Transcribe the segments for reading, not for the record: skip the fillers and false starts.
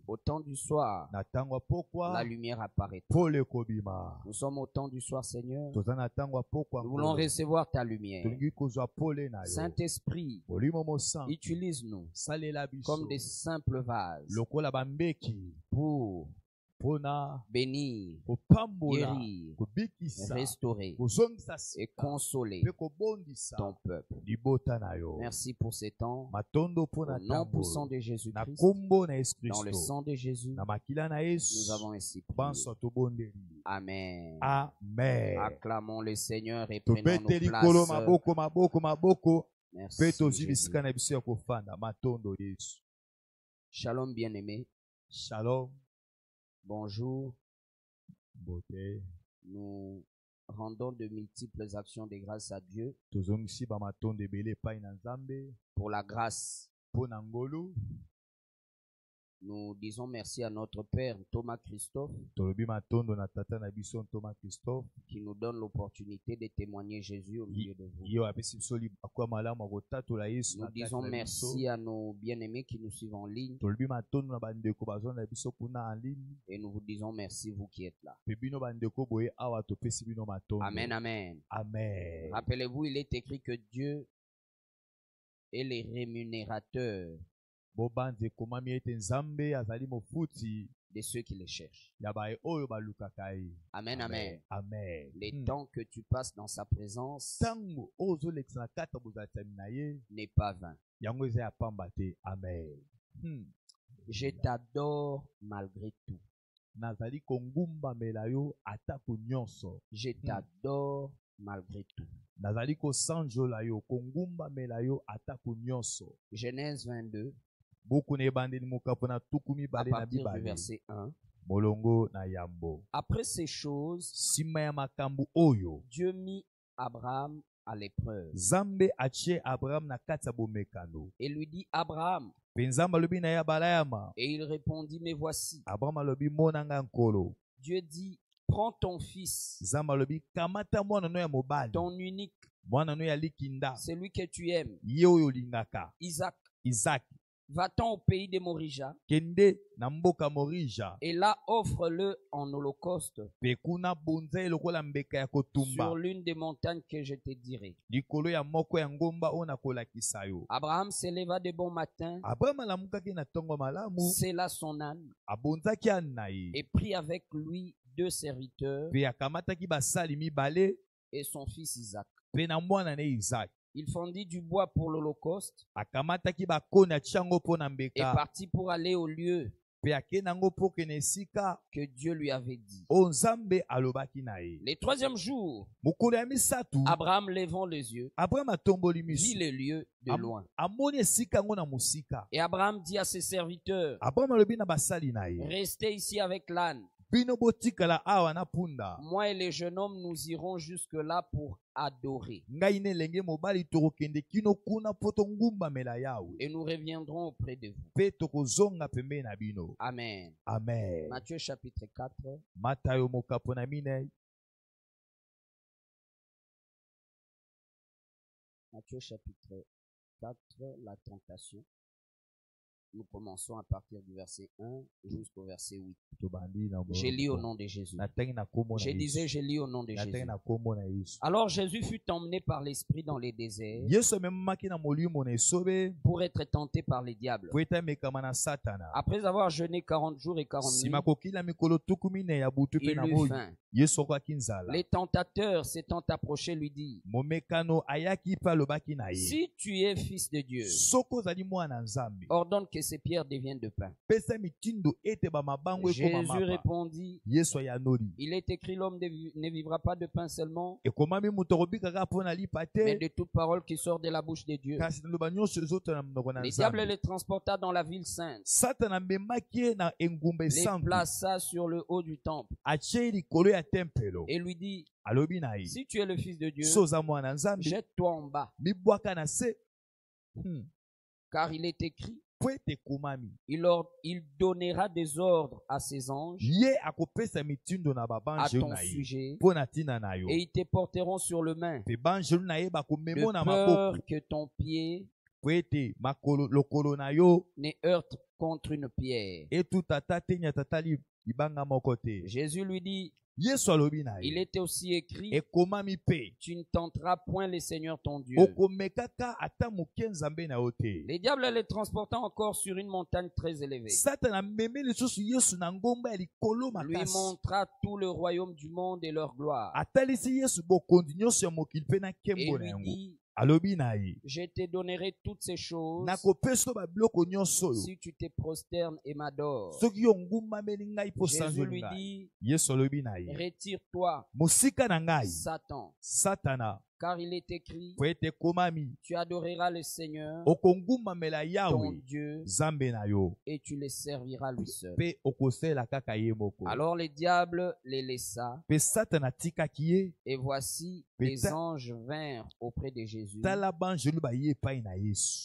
Au temps du soir, la lumière apparaîtra. Nous sommes au temps du soir, Seigneur. Nous voulons recevoir ta lumière. Saint-Esprit, utilise-nous comme des simples vases pour bénir, guérir, restaurer et consoler ton peuple. Merci pour ces temps. Au nom puissant de Jésus-Christ, dans le sang de Jésus, nous avons ainsi prié. Amen. Amen. Acclamons le Seigneur et prenons nos places. Merci, Jésus. Shalom, bien-aimé. Shalom. Bonjour. Nous rendons de multiples actions de grâce à Dieu pour la grâce. Nous disons merci à notre Père Thomas Christophe qui nous donne l'opportunité de témoigner Jésus au milieu de vous. Nous disons merci à nos bien-aimés qui nous suivent en ligne et nous vous disons merci vous qui êtes là. Amen, amen. Amen. Rappelez-vous, il est écrit que Dieu est le rémunérateur de ceux qui les cherchent. Amen, amen. Amen. Le temps que tu passes dans sa présence n'est pas vain. Amen. Je t'adore malgré tout. Je t'adore malgré tout. Genèse 22, à partir du verset 1. Après ces choses, Dieu mit Abraham à l'épreuve et lui dit: Abraham. Et il répondit: me voici. Dieu dit: prends ton fils, ton unique, celui que tu aimes, Isaac. Va-t'en au pays de Morija et là offre-le en holocauste sur l'une des montagnes que je te dirai. Abraham s'éleva de bon matin, sella son âne et prit avec lui 2 serviteurs et son fils Isaac. Il fendit du bois pour l'holocauste et partit pour aller au lieu que Dieu lui avait dit. Le 3e jour, Abraham levant les yeux, vit le lieu de loin. Et Abraham dit à ses serviteurs: restez ici avec l'âne. Moi et les jeunes hommes, nous irons jusque-là pour adorer. Et nous reviendrons auprès de vous. Amen. Amen. Matthieu chapitre 4. Matthieu chapitre 4, la tentation. Nous commençons à partir du verset 1 jusqu'au verset 8. J'ai lu au nom de Jésus. Je disais, j'ai lu au nom de Jésus. Alors Jésus fut emmené par l'Esprit dans les déserts pour être tenté par les diables. Après avoir jeûné 40 jours et 40 nuits, il eut faim. Les tentateurs s'étant approchés lui dirent: si tu es fils de Dieu, ordonne que ces pierres deviennent de pain. Jésus répondit: il est écrit, l'homme ne vivra pas de pain seulement, mais de toute parole qui sort de la bouche de Dieu. Les diables les transporta dans la ville sainte, les plaça sur le haut du temple et lui dit: si tu es le fils de Dieu, jette-toi en bas, car il est écrit, il donnera des ordres à ses anges à ton sujet, et ils te porteront sur le main, de peur que ton pied ne heurte contre une pierre. Jésus lui dit, il était aussi écrit, tu ne tenteras point le Seigneur ton Dieu. Les diables les transportant encore sur une montagne très élevée. Lui montra tout le royaume du monde et leur gloire. Et lui dit, je te donnerai toutes ces choses si tu te prosternes et m'adores. Jésus lui dit, retire-toi, Satan, car il est écrit, tu adoreras le Seigneur, ton Dieu, et tu le serviras lui seul. Alors le diable les laissa, et voici, les anges vinrent auprès de Jésus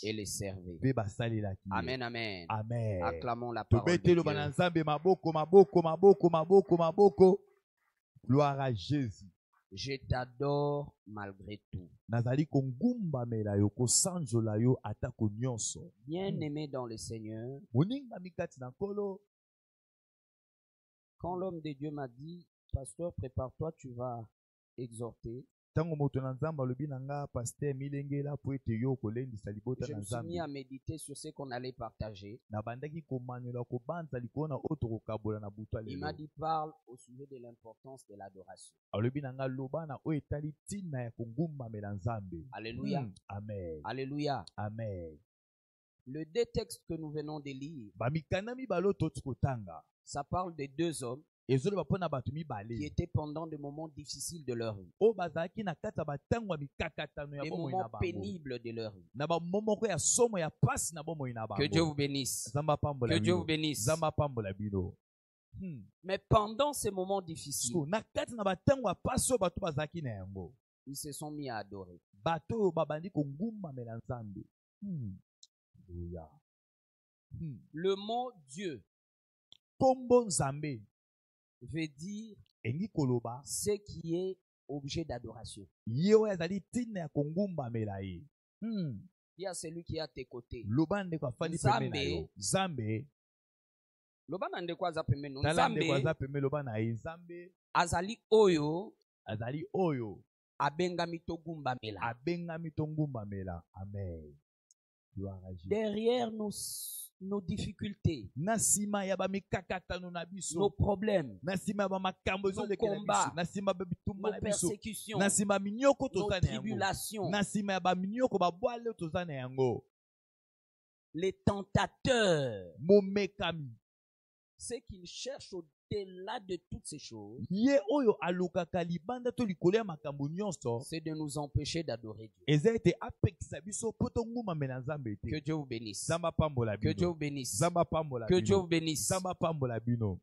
et les servaient. Amen, amen. Amen. Acclamons la parole de Dieu. Gloire à Jésus. Je t'adore malgré tout. Bien-aimé dans le Seigneur, quand l'homme de Dieu m'a dit, pasteur, prépare-toi, tu vas exhorter, je me suis mis à méditer sur ce qu'on allait partager. Il m'a dit, parle au sujet de l'importance de l'adoration. Alléluia. Amen. Alléluia. Amen. Le deux textes que nous venons de lire, ça parle de deux hommes qui étaient pendant des moments difficiles de leur vie, des moments pénibles de leur vie. Que Dieu vous bénisse. Que Dieu vous bénisse. Mais pendant ces moments difficiles, ils se sont mis à adorer. Le mot Dieu veut dire ce qui est objet d'adoration. Il y a celui qui est à tes côtés. Nzambe azali oyo abengami togumbamela. Amen. Derrière nos difficultés, nos problèmes, nos combats, nos persécutions, nos tribulations, les tentateurs, ce qu'ils cherchent au-delà de toutes ces choses, c'est de nous empêcher d'adorer Dieu. Que Dieu vous bénisse. Que Dieu vous bénisse. Que Dieu vous bénisse.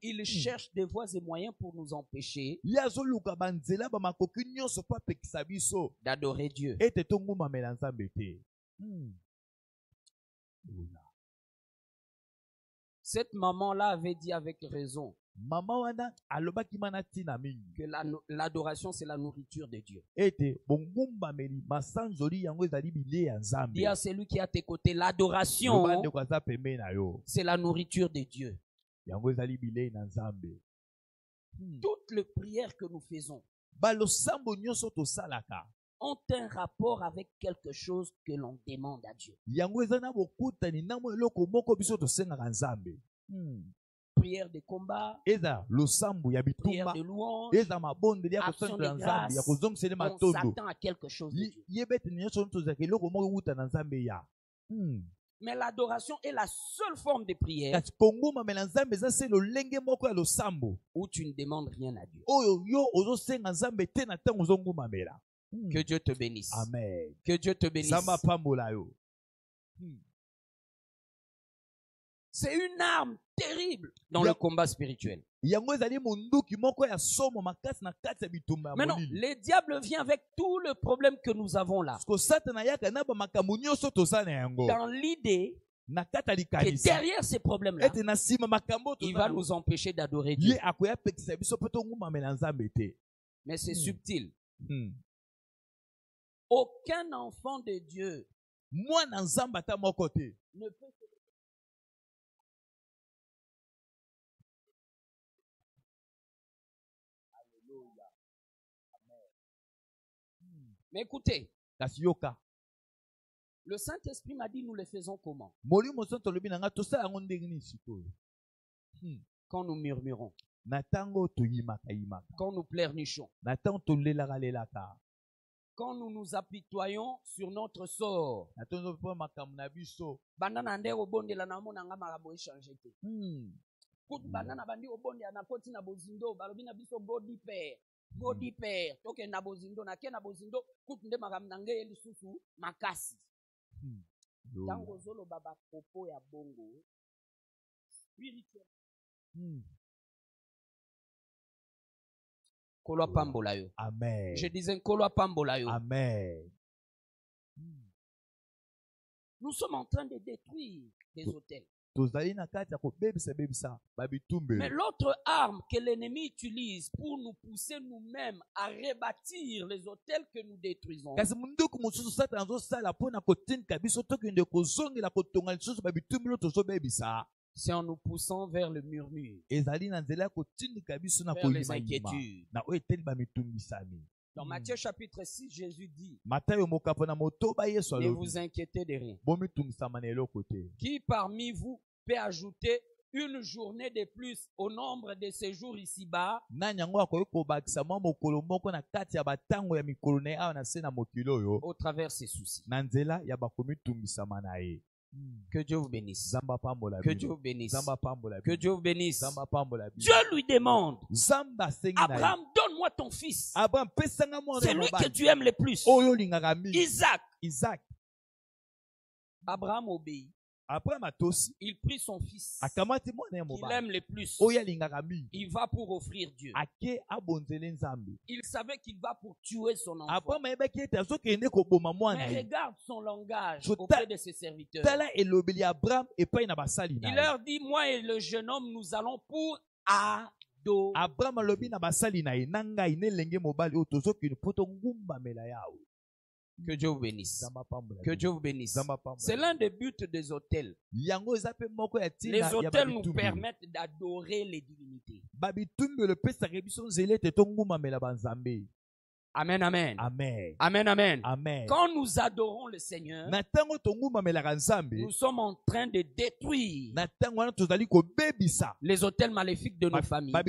Ils cherchent des voies et moyens pour nous empêcher d'adorer Dieu. Cette maman-là avait dit avec raison que l'adoration, c'est la nourriture de Dieu. Dis à celui qui est à tes côtés, l'adoration, c'est la nourriture de Dieu. Toutes les prières que nous faisons ont un rapport avec quelque chose que l'on demande à Dieu. Prière de combat, prière de louange, action de grâce, on s'attend à quelque chose de Dieu. Mais l'adoration est la seule forme de prière où tu ne demandes rien à Dieu. Que Dieu te bénisse. Amen. Que Dieu te bénisse. C'est une arme terrible dans le combat spirituel. Maintenant, le diable vient avec tout le problème que nous avons là, dans l'idée que derrière ces problèmes-là, il va nous empêcher d'adorer Dieu. Mais c'est subtil. Aucun enfant de Dieu mwana nzambe ata moko te ne peut se... Alléluia. Amen. Mais écoutez, kasi yoka le Saint-Esprit m'a dit, nous le faisons comment? molimo santo lobi nanga tosala yango ndenge nini sikoyo quand nous murmurons, na tango toyimaka yimaka quand nous pleurnichons, na tango tolelaka lelaka quand nous nous apitoyons sur notre sort. na tango po makambo na biso Bandana nde obondela na mona nga makambo échanger te. Kutu bandana bandi obondela na koti na bozindo balobi na biso body pair. Body pair toke na bozindo na ke na bozindo kutu nde makambo na nge lisusu makasi. Tango zolo baba popo ya bongo spirituel. Kolo pambola yo. Amen. Je disais kolo pambola yo. Amen. Nous sommes en train de détruire des hôtels. Mais l'autre arme que l'ennemi utilise pour nous pousser nous-mêmes à rebâtir les hôtels que nous détruisons, c'est en nous poussant vers le murmure, vers les inquiétudes. Dans Matthieu chapitre 6, Jésus dit, ne vous inquiétez de rien. Qui parmi vous peut ajouter une journée de plus au nombre de ses jours ici-bas? Au travers ses soucis. Que Dieu vous bénisse. Que Dieu vous bénisse. Que Dieu vous bénisse. Dieu lui demande, Abraham, donne-moi ton fils. C'est lui que tu aimes le plus. Isaac. Abraham obéit. Il prit son fils qu'il aime le plus. Il va pour offrir Dieu. Il savait qu'il va pour tuer son enfant. Mais regarde son langage auprès de ses serviteurs. Il leur dit, moi et le jeune homme, nous allons pour adorer. Que Dieu vous bénisse. Que Dieu vous bénisse. C'est l'un des buts des hôtels. Les hôtels nous permettent d'adorer les divinités. Amen, amen. Amen. Amen, amen. Amen. Quand nous adorons le Seigneur, nous sommes en train de détruire les hôtels maléfiques de nos familles et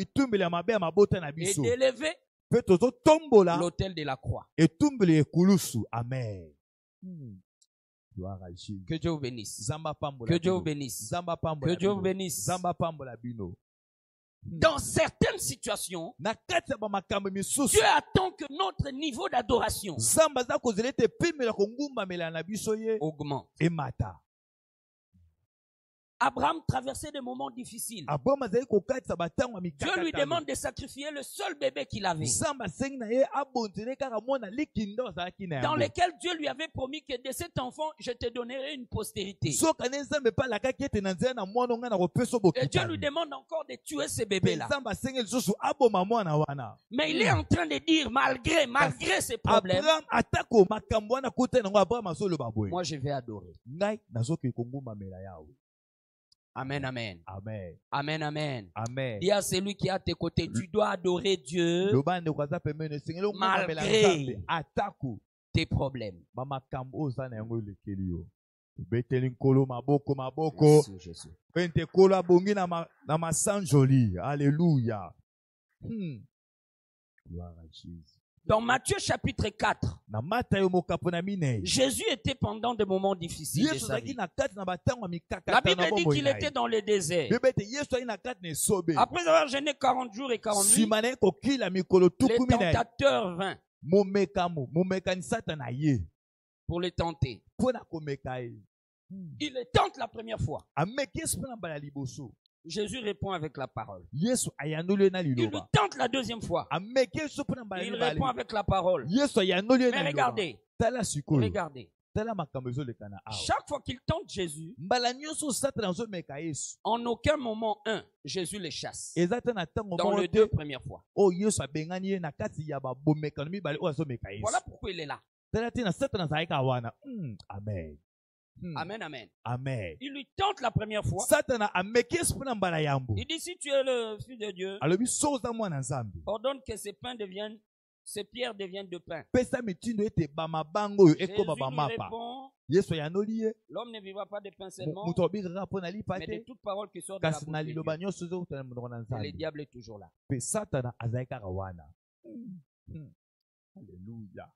d'élever l'autel de la croix. Amen. Que Dieu vous bénisse. Que Dieu vous bénisse. Que Dieu vous bénisse. Dans certaines situations, Dieu attend que notre niveau d'adoration augmente. Abraham traversait des moments difficiles. Dieu lui demande de sacrifier le seul bébé qu'il avait, dans lequel Dieu lui avait promis que de cet enfant, je te donnerai une postérité. Et Dieu lui demande encore de tuer ce bébé-là. Mais il est en train de dire, malgré ces problèmes, moi je vais adorer. Amen, amen. Amen. Amen, amen. Amen. Dis à celui qui est à tes côtés, tu dois adorer Dieu malgré tes problèmes. Merci, Jésus. Alléluia. Gloire à Jésus. Dans Matthieu chapitre 4, Jésus était pendant des moments difficiles de sa vie. La Bible dit qu'il était dans le désert. Après avoir jeûné 40 jours et 40 nuits, le tentateur vint pour le tenter. Il le tente la première fois. Jésus répond avec la parole. Il le tente la deuxième fois. Il répond avec la parole. Mais regardez. Chaque fois qu'il tente Jésus, en aucun moment, Jésus les chasse. Dans les deux premières fois. Voilà pourquoi il est là. Amen. Amen, amen. Amen. Il lui tente la première fois. Satana amekes pona mbala yambo. Il dit, si tu es le fils de Dieu, Alobi soza mwana nzambe. ordonne que ces pierres deviennent de pain. Pesa mitindo ete bama bango Jésus ekoma lui bamapa. répond, Yesu yanoli ye. l'homme ne vivra pas de pain seulement, Muto obiraka pona mais lipate. de toute parole qui sort de la Kasi bouche na de liloba Dieu. nyonso zo utana munoko na Et le nzambe. diable est toujours là. Pe Satana azali kaka wana. Alléluia.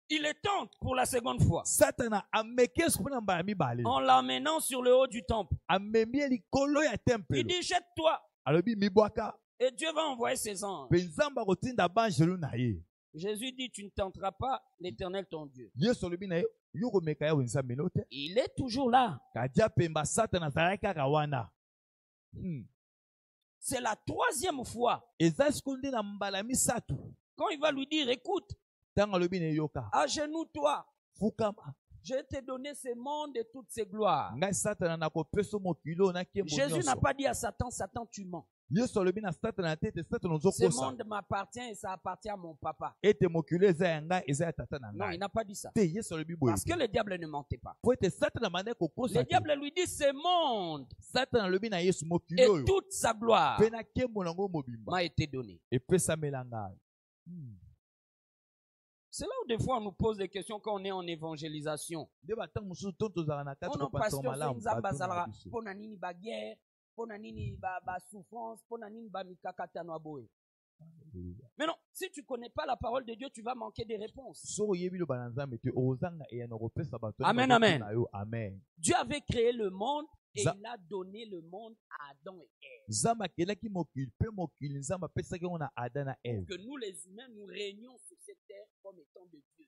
Il les tente pour la seconde fois. Satana amekes pona mbala mibale. En l'emmenant sur le haut du temple. Amemi likolo ya temple. Il dit, jette-toi. Alobi mibwaka. Et Dieu va envoyer ses anges. Pe nzamba kotinda banjelu na ye. Jésus dit, tu ne tenteras pas l'Éternel ton Dieu. Yesu alobi na ye yoko meka ya nzambe note. Il est toujours là. Kadia pemba Satana azali kaka wana. C'est la troisième fois. Eza sikonde na mbala misato. Quand il va lui dire, écoute, Tanga alobi na yoka. agenouille-toi. Fukama. Je t'ai donné ce monde et toutes ses gloires. Ngai Satana na kopeso mokilo na kembo nyonso. Jésus n'a pas dit à Satan, Satan tu mens. Yesu alobi na Satana tete Satana Ce ozokosa. monde m'appartient et ça appartient à mon papa. Ete mokilo eza ya ngai eza ya tata na Non, il ngai. n'a pas dit ça. Te Yesu alobi boye. Parce que le diable ne mentait pas. Po ete Satana mande kokosa. Le diable lui dit ce monde Satana alobi na Yesu et mokilo oyo. toute sa gloire Pe na kembo nango mobimba. m'a été donné. Epesamela ngai. C'est là où des fois on nous pose des questions quand on est en évangélisation. Nde batango mosusu to tozala na kati On a kopasa pasteur malamu. Nzamba Zalra, pona nini ba guerre, pona nini ba souffrance, pona nini ba mikakatano aboye. Mais non, si tu connais pas la parole de Dieu, tu vas manquer des réponses. Amen, amen. Amen. Dieu avait créé le monde et il a donné le monde à Adam et Ève. Que nous les humains, nous régnons sur cette terre comme étant de Dieu.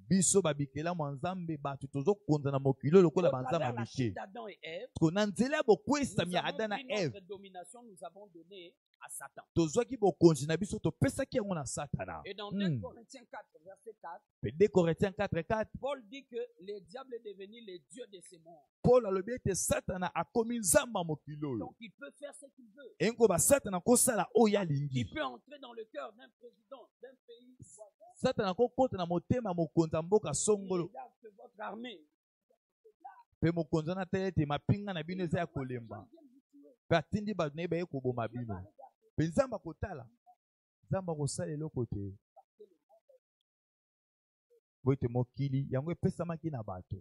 Biso babikela mwanzambe batu tozokonza na mokilo lokola banzamba mike. d'Adam et Ève, Kona nzela bokwesa mi Adam na Ève. Notre domination nous avons donné à Satan. Tozwaki bokonzi na biso topesaki yango na Satana. Et dans 2 Corinthiens 4 verset 4, 2 Corinthiens 4:4, Paul dit que le diable est devenu le dieu de ce monde. Paul alobi ete Satana akomi nzamba mokilo. Donc il peut faire ce qu'il veut. Engo ba Satana kosala oyo alingi. Il peut entrer dans le cœur d'un président d'un pays voisin. Satana kokota na motema mokonza mboka songolo. Regarde que votre armée. Pe mokonza na tete mapinga na bino eza ya kolemba. Pe atindi ba neba ye koboma bino. Pe nzamba kotala. Nzamba kosala eloko te. Boite mokili yango epesamaki na bato.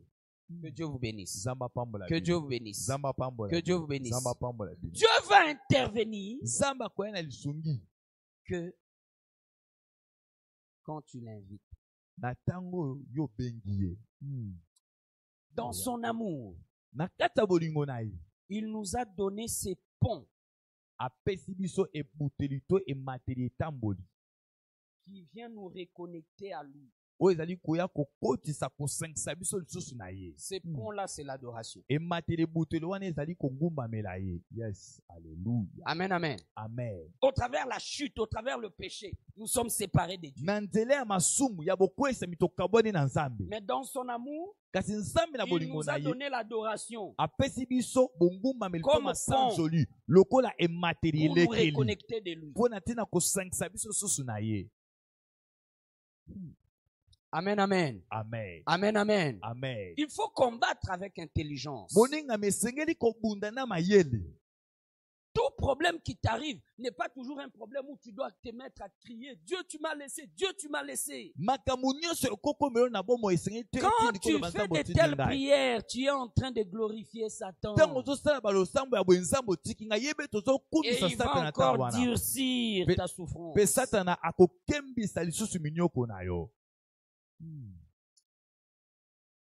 Que Dieu vous bénisse. Zamba pambola. Que Dieu vous bénisse. Zamba pambola. Que Dieu vous bénisse. Zamba pambola. Dieu va intervenir. Zamba koya na lisungi. Que quand tu l'invites. Na tango yo bengiye. Dans son amour. Na kata bolingo na ye. Il nous a donné ces ponts. Apesi biso ebutelito e materi tamboli. Qui vient nous reconnecter à lui. Oezali koya kokotisa kosengisa biso lisusu na ye. Ces ponts-là, c'est l'adoration. E materi butelo wana ezali kongumbamela ye. Yes, alléluia. Amen, amen. Amen. Au travers la chute, au travers le péché, nous sommes séparés de Dieu. Na nzela ya masumu ya bokwesa mitokaboni na Nzambe. Mais dans son amour, Kasi Nzambe na il bolingo nous na a ye. donné l'adoration. Apesi biso bongumbameli Comme koma sanzoli. Lokola e materi pour nous elekeli. reconnecter de lui. Pona tina kosengisa biso susu na ye. Amen, amen. Amen. Amen, amen. Amen. Il faut combattre avec intelligence. Moninga mesengeli kobunda na mayele. Tout problème qui t'arrive n'est pas toujours un problème où tu dois te mettre à crier. Dieu, tu m'as laissé. Dieu, tu m'as laissé. Quand tu fais de telles prières, tu es en train de glorifier Satan. Et il va encore durcir ta souffrance.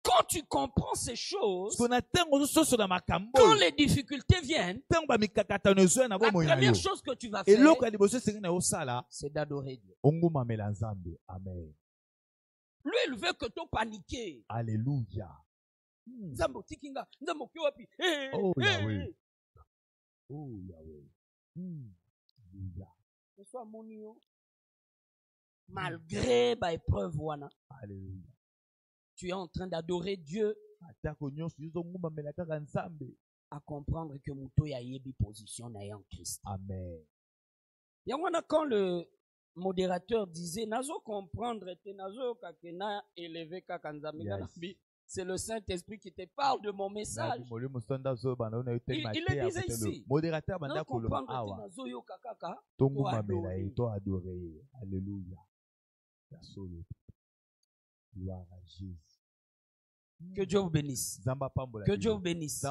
Quand tu comprends ces choses, quand les difficultés viennent, la première chose que tu vas faire, c'est d'adorer Dieu. Lui, il veut que tu paniques. Alléluia. Oh Yahweh. Oh Yahweh. Malgré ma épreuve, Alléluia. Tu es en train d'adorer Dieu à comprendre que Mouto Yayebi position en Christ. Amen. Quand le modérateur disait Nazo comprendre te nazo kakena élevé kakanzami C'est le Saint-Esprit qui te parle de mon message. Il le disait ici. Non comprendre adorer. Alléluia. Gloire à Jésus. Que Dieu vous bénisse. Que Dieu vous bénisse.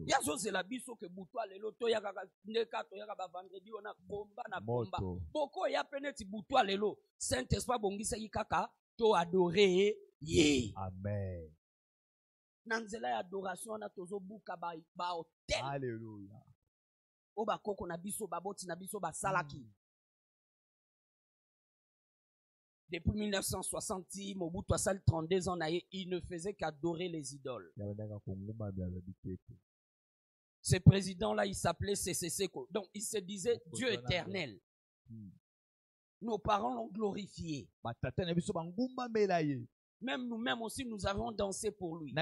Yazo c'est la biso que boutoa lelo to yaka neka to yaka ba vendredi on a combat na combat. Boko ya peneti boutoa lelo. Saint-Esprit bongisa yikaka to adorer ye. Amen. Nanzela ya adoration na tozo buka ba hotel. Alléluia. O ba koko na biso ba boti na biso ba salaki. Depuis 1960, Mobutu a 32 ans, il ne faisait qu'adorer les idoles. Ce président-là, il s'appelait Seseko. Donc, il se disait Dieu éternel. Nos parents l'ont glorifié. Même nous-mêmes aussi, nous avons dansé pour lui.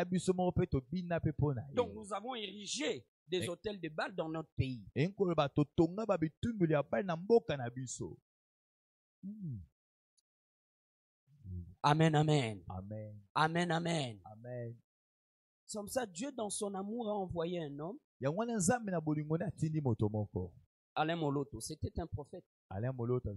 Donc, nous avons érigé des hôtels de Baal dans notre pays. Amen, amen. Amen. Amen, amen. Amen. Comme ça, Dieu, dans son amour, a envoyé un homme. Alain Moloto, c'était un prophète. Alain Moloto,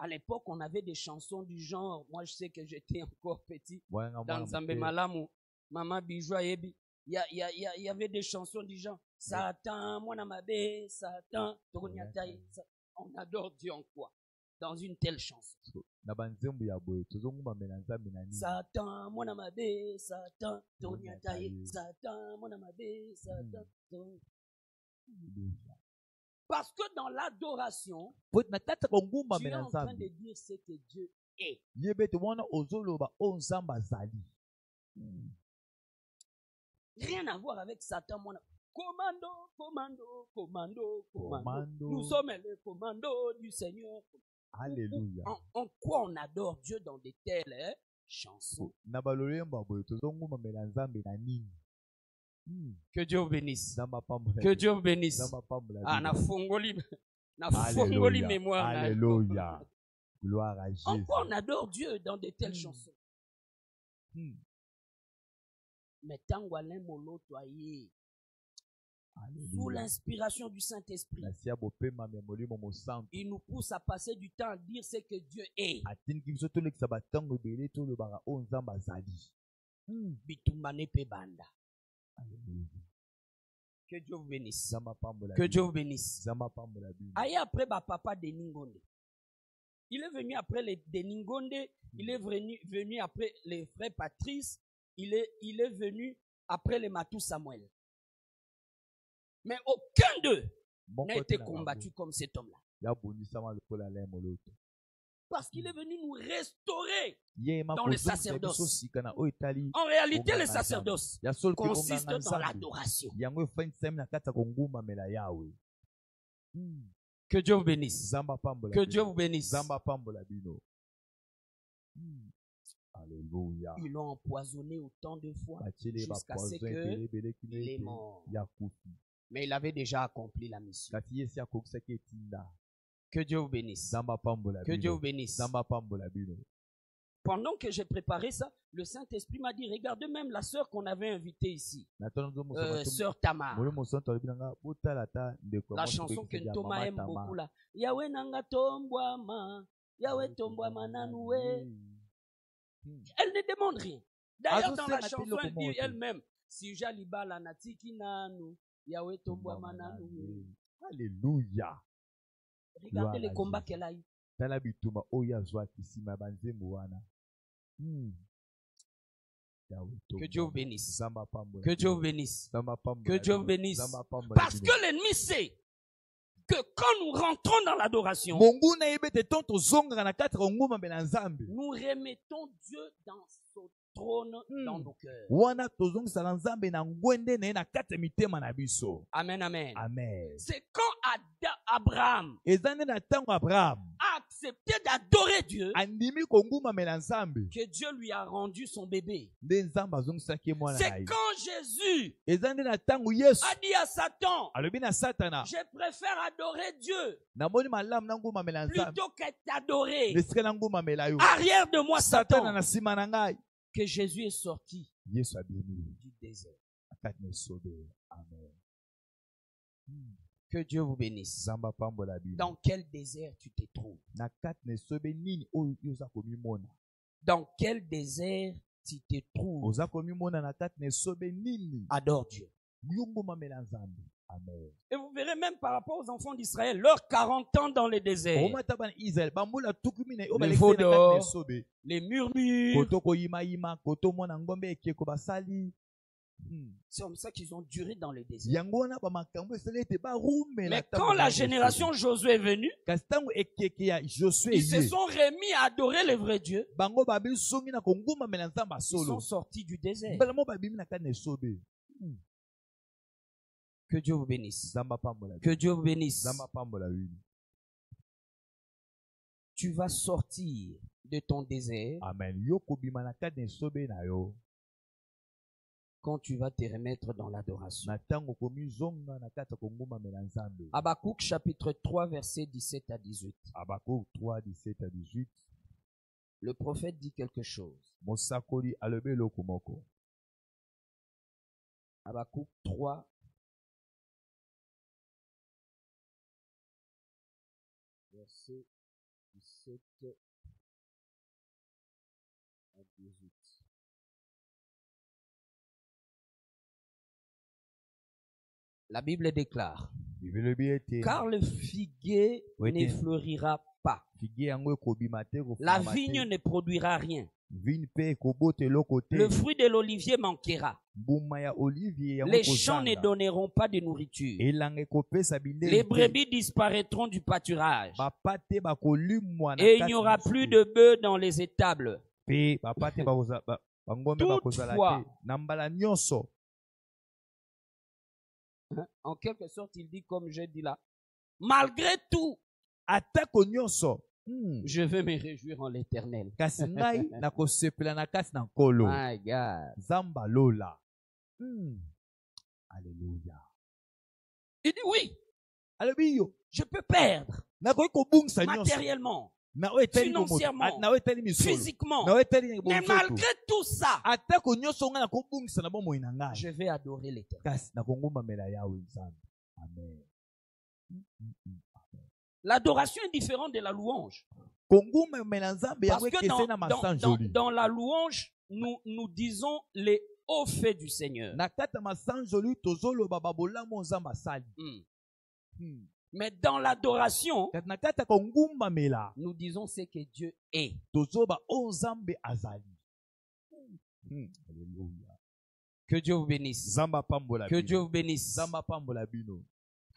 à l'époque, on avait des chansons du genre. Moi, je sais que j'étais encore petit. Dans Zambé Malamu, Maman Bijou Yebi. Il y avait des chansons du genre. Satan, mon amabé, Satan, Tourniataï. On adore Dieu en quoi? Dans une telle chanson. Satan, mon amabé, Satan, Tourniataï. Satan, mon amabé, Satan, parce que dans l'adoration, tu es en train de dire ce que Dieu est. Rien à voir avec Satan, mon commando, commando, commando, commando. Nous sommes les commandos du Seigneur. Alléluia. En quoi on adore Dieu dans de telles chansons? Que Dieu vous bénisse. Que Dieu vous bénisse. Ah, na fongoli mémoire. Alléluia. Gloire à Jésus. En quoi on adore Dieu dans de telles chansons? Mais tant Alain Moloto aye, sous l'inspiration du Saint-Esprit, il nous pousse à passer du temps à dire ce que Dieu est. Bitumbane pe banda. Que Dieu vous bénisse. Que Dieu vous bénisse. Aïe après papa de Ningonde. Il est venu après les de Ningonde. Il est venu après les frères Patrice. Il est venu après les Matou Samuel. Mais aucun d'eux n'a été combattu comme cet homme-là. Parce qu'il est venu nous restaurer dans le sacerdoce. En réalité, le sacerdoce consiste dans l'adoration. Que Dieu vous bénisse. Que Dieu vous bénisse. Alléluia. Ils l'ont empoisonné autant de fois jusqu'à ce qu'il est mort. Mais il avait déjà accompli la mission. Que Dieu vous bénisse. Que Dieu vous bénisse. Pendant que j'ai préparé ça, le Saint-Esprit m'a dit, regarde même la sœur qu'on avait invitée ici. Sœur Tamar. La chanson que Thomas aime beaucoup là. Yahweh nanga tombwama. Yahweh tombwama nanoué. Elle ne demande rien. D'ailleurs, dans la chanson, elle dit elle-même, si jaliba la natiki nanu, Yahweh tombwama nanoué. Alléluia. Regardez les combats qu'elle a eu. Que Dieu vous bénisse. Que Dieu vous bénisse. Que Dieu vous bénisse. Parce que l'ennemi sait que quand nous rentrons dans l'adoration, nous remettons Dieu dans son trône dans nos cœurs. Amen, amen. Amen. C'est quand Abraham a accepté d'adorer Dieu que Dieu lui a rendu son bébé. C'est quand Jésus a dit à Satan, je préfère adorer Dieu plutôt qu'être adoré. Arrière de moi, Satan, que Jésus est sorti du désert. Que Dieu vous bénisse. Dans quel désert tu te trouves? Dans quel désert tu te trouves? Adore Dieu. Et vous verrez même par rapport aux enfants d'Israël, leurs 40 ans dans le désert, les veaux d'or, les murmures, c'est comme ça qu'ils ont duré dans le désert. Mais quand la génération Josué est venue, ils se sont remis à adorer le vrai Dieu. Ils sont sortis du désert. Que Dieu vous bénisse. Que Dieu vous bénisse. Tu vas sortir de ton désert. Amen. Quand tu vas te remettre dans l'adoration. Habakkuk chapitre 3 verset 17 à 18. Habakkuk 3, 17 à 18. Le prophète dit quelque chose. Habakkuk 3 verset 17 à 18. La Bible déclare, car le figuier ne fleurira pas, la vigne ne produira rien, le fruit de l'olivier manquera, les champs ne donneront pas de nourriture, les brebis disparaîtront du pâturage, et il n'y aura plus de bœufs dans les étables. Toutefois, en quelque sorte, il dit comme j'ai dit là, malgré tout, je vais me réjouir en l'Éternel. My God. Alléluia. Il dit oui, je peux perdre matériellement, financièrement, physiquement, mais malgré tout ça, je vais adorer l'Éternel. L'adoration est différente de la louange. Parce que dans la louange, nous disons les hauts faits du Seigneur. Mais dans l'adoration, nous disons ce que Dieu est. Que Dieu vous bénisse. Que Dieu vous bénisse.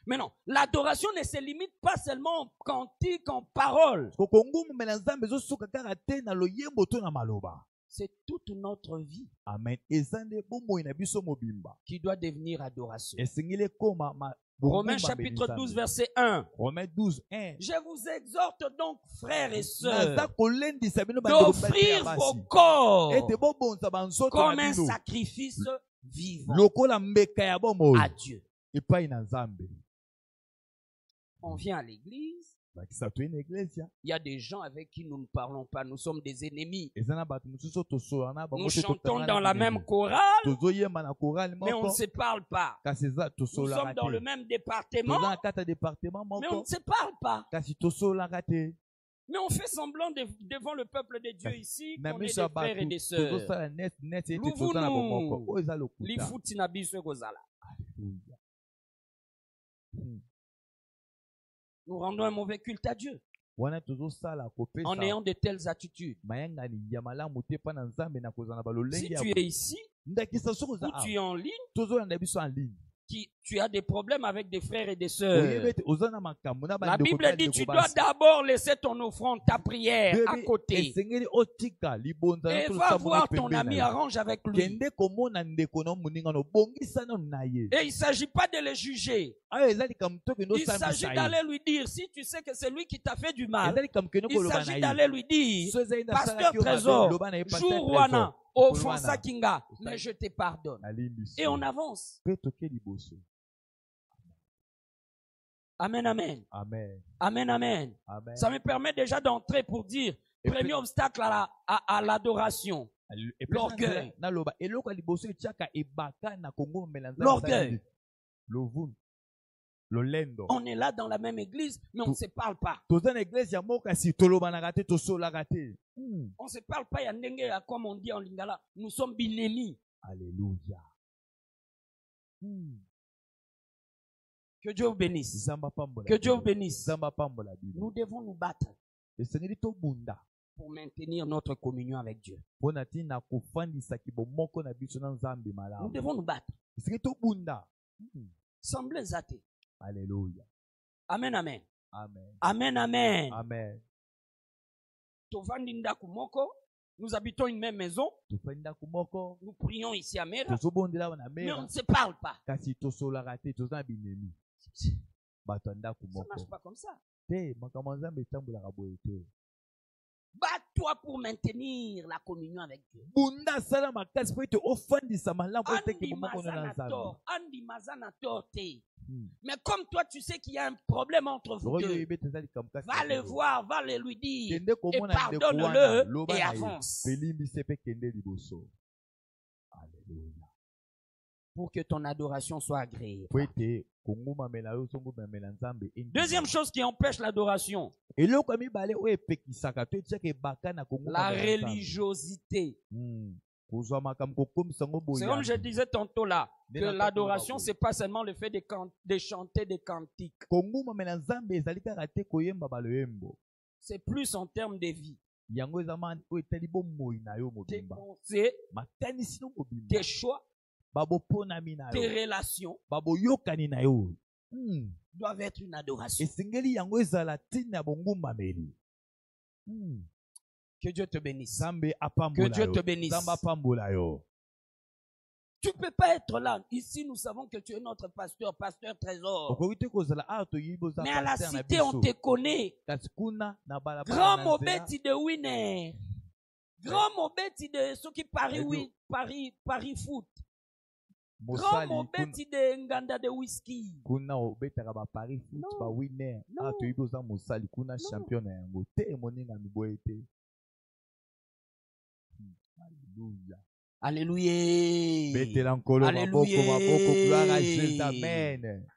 Mais non, l'adoration ne se limite pas seulement en cantique, en parole. C'est toute notre vie qui doit devenir adoration. Romains chapitre 12 verset 1. Je vous exhorte donc, frères et sœurs, d'offrir vos corps comme un sacrifice vivant à Dieu. On vient à l'église. Il y a des gens avec qui nous ne parlons pas. Nous sommes des ennemis. Nous chantons dans la même chorale, mais on ne se parle pas. Nous sommes dans le même département, mais on ne se parle pas. Mais on fait semblant devant le peuple de Dieu ici qu'on est des frères et des sœurs. Nous rendons un mauvais culte à Dieu en ayant de telles attitudes. Si tu es ici ou tu es en ligne, tu as des problèmes avec des frères et des sœurs. La Bible dit tu dois d'abord laisser ton offrande, ta prière à côté. Et va voir ton ami, arrange avec lui. Et il ne s'agit pas de le juger. Il s'agit d'aller lui dire, si tu sais que c'est lui qui t'a fait du mal, il s'agit d'aller lui dire, Pasteur Trésor, Jourouana, offensa Kinga, mais je te pardonne. Et on avance. Amen, amen. Amen. Amen, amen. Amen. Ça me permet déjà d'entrer pour dire, premier obstacle à l'adoration. L'orgueil. L'orgueil. On est là dans la même église, mais on ne se parle pas. On ne se parle pas, comme on dit en lingala. Nous sommes binémis. Alléluia. Que Dieu vous bénisse. Que Dieu vous bénisse. Nous devons nous battre pour maintenir notre communion avec Dieu. Nous devons nous battre. Semblez athées. Alléluia. Amen, amen. Amen. Amen, amen. Amen. Nous habitons une même maison. Nous prions ici à Mera. Mais on ne se parle pas. Ça ne marche pas comme ça. Bats-toi pour maintenir la communion avec Dieu. Mais comme toi, tu sais qu'il y a un problème entre vous deux, va le voir, va le lui dire, et pardonne-le et avance. Alléluia. Pour que ton adoration soit agréée. Deuxième chose qui empêche l'adoration, la religiosité. C'est comme je disais tantôt là, que l'adoration, c'est pas seulement le fait de chanter des cantiques. C'est plus en termes de vie. Tes pensées, tes choix, tes relations doivent être une adoration. Que Dieu te bénisse. Que Dieu te bénisse. Tu ne peux pas être là. Ici, nous savons que tu es notre pasteur, pasteur Trésor. Mais à la cité, on te connaît. Grand Mobeti de Winner. Grand Mobeti de ceux qui Paris foot. Grand Mobeti de Nganda de whisky. Non. Alléluia. Alléluia. Amen.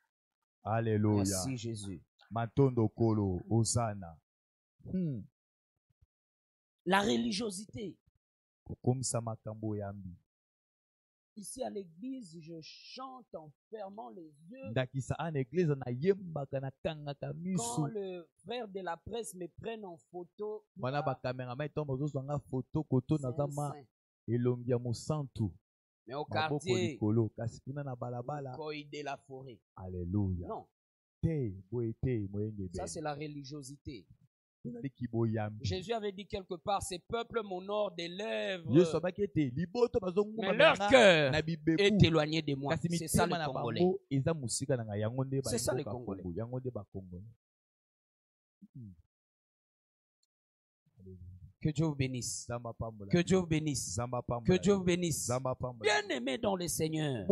Alléluia. Merci Jésus. Matondo Kolo, Hosanna. La religiosité. Ici à l'église, je chante en fermant les yeux. Quand le frère de la presse me prenne en photo, mais au quartier, de la forêt. Alléluia. Non. Ça, c'est la religiosité. Jésus avait dit quelque part, ces peuples m'honorent des lèvres, mais leur cœur est éloigné de moi. C'est ça le Congolais. C'est ça le Congolais. Que Dieu vous bénisse. Que Dieu vous bénisse. Que Dieu vous bénisse. Bien-aimés dans le Seigneur,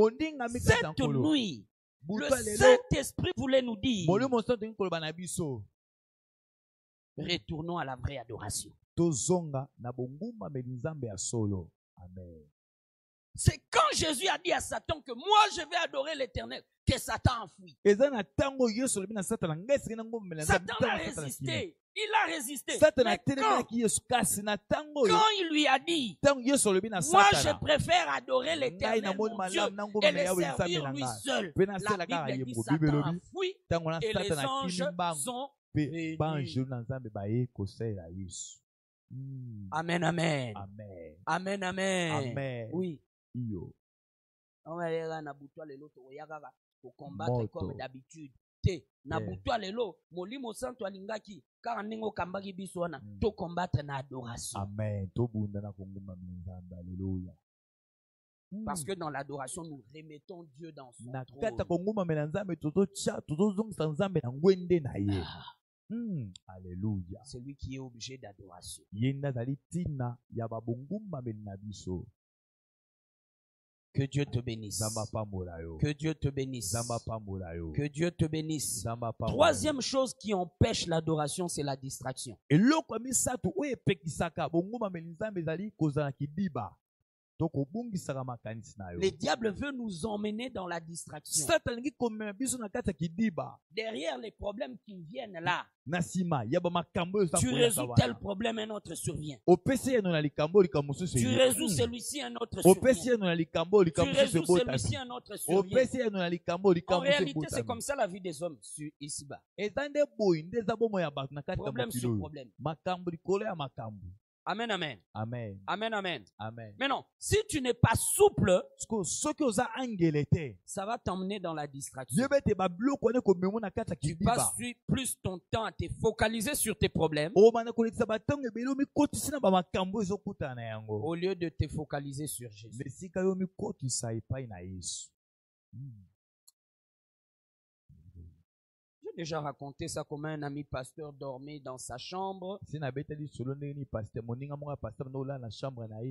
cette nuit, le Saint-Esprit voulait nous dire, retournons à la vraie adoration. Amen. C'est quand Jésus a dit à Satan que moi je vais adorer l'Éternel que Satan a fui. Satan a résisté. Il a résisté. Mais quand il lui a dit, moi je préfère adorer l'Éternel mon Dieu et le servir lui seul, la Bible dit Satan a fui et les anges sont venus. Amen, amen. Amen. Amen, amen. Amen. Oui. Iyo. Pour combattre comme d'habitude. Te na butwa lelo molimo santo alingaki car ningo kambaki biswana to combattre na adoration. Amen. To bunda na konguma nzambe. Alléluia. Parce que dans l'adoration nous remettons Dieu dans son na trône. Kata konguma nzambe toto cha toto zongisa nzambe na ngwende na ye. Alléluia. C'est lui qui est objet d'adoration. Yenda zali tina ya babonguma na biso. Que Dieu te bénisse. Que Dieu te bénisse. Que Dieu te bénisse. Troisième chose qui empêche l'adoration, c'est la distraction. Le diable veut nous emmener dans la distraction. Derrière les problèmes qui viennent là, tu résous tel problème, un autre survient. Tu résous celui-ci, un autre survient. Tu résous celui-ci, un autre survient. En réalité, c'est comme ça la vie des hommes ici-bas. Problème sur problème. Amen, amen. Amen. Amen, amen. Amen. Mais non, si tu n'es pas souple, ça va t'emmener dans la distraction. Tu passes plus ton temps à te focaliser sur tes problèmes au lieu de te focaliser sur Jésus. J'ai déjà raconté ça comme un ami pasteur dormait dans sa chambre.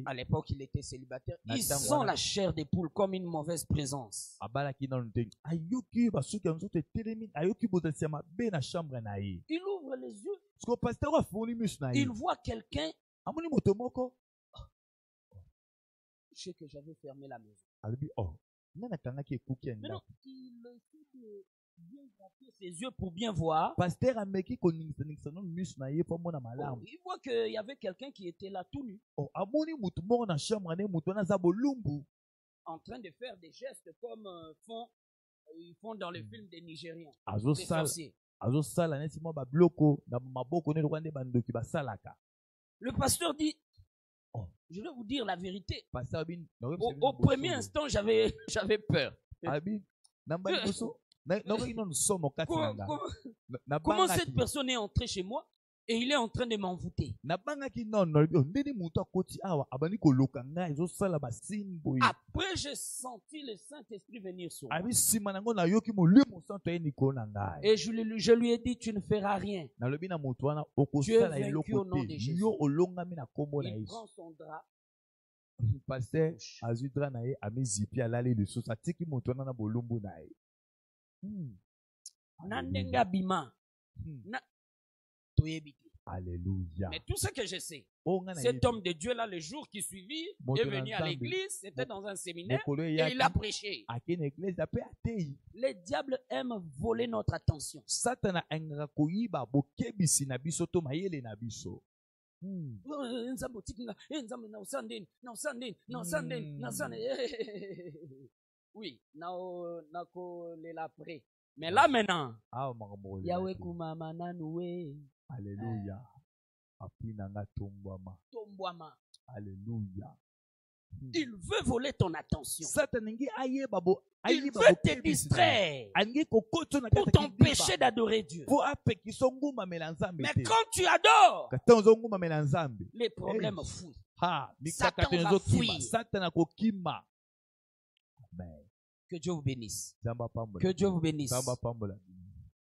À l'époque, il était célibataire. Il sent la chair des poules comme une mauvaise présence. Il ouvre les yeux. Il voit quelqu'un. Je sais que j'avais fermé la maison. Mais non, il essaie de bien gratter ses yeux pour bien voir. Il voit qu'il y avait quelqu'un qui était là tout nu, en train de faire des gestes comme ils font dans les films des Nigériens, des sorciers. Le pasteur dit, je vais vous dire la vérité. Au premier instant, j'avais peur. Comment cette personne est entrée chez moi et il est en train de m'envoûter? Après, j'ai senti le Saint-Esprit venir sur moi. Et je lui ai dit, tu ne feras rien. Tu es vaincu au nom de Jésus. Il prend son drap. Alléluia. Mais tout ce que je sais, cet homme de Dieu là, le jour qui suivit, est venu à l'église, c'était dans un séminaire et il a prêché. Les diables aiment voler notre attention. Oui, mais là maintenant, Yahweh kumama nanoué. Alléluia. Alléluia. Il veut voler ton attention. Il veut te distraire pour t'empêcher d'adorer Dieu. Mais quand tu adores, les problèmes fuient. Satan va fuir. Que Dieu vous bénisse. Que Dieu vous bénisse.